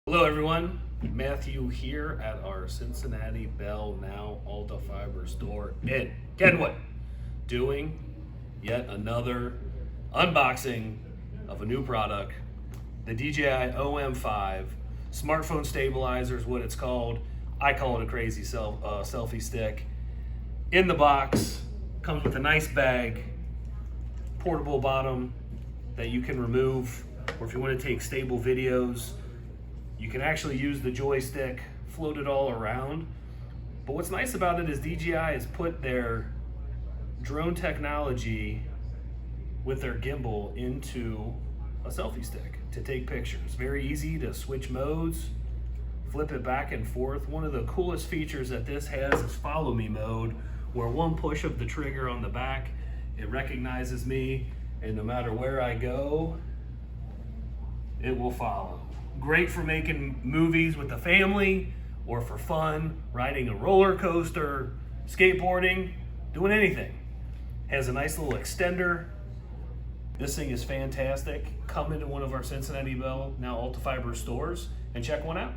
Hello everyone, Matthew here at our Cincinnati Bell Now Altafiber store in Kenwood, doing yet another unboxing of a new product, the DJI OM 5 smartphone stabilizer is what it's called. I call it a crazy selfie stick. In the box, comes with a nice bag, portable bottom that you can remove, or if you want to take stable videos, you can actually use the joystick, float it all around. But what's nice about it is DJI has put their drone technology with their gimbal into a selfie stick to take pictures. Very easy to switch modes, flip it back and forth. One of the coolest features that this has is follow me mode, where one push of the trigger on the back, it recognizes me, and no matter where I go, it will follow. Great for making movies with the family or for fun, riding a roller coaster, skateboarding, doing anything. Has a nice little extender. This thing is fantastic. Come into one of our Cincinnati Bell Now Altafiber stores and check one out.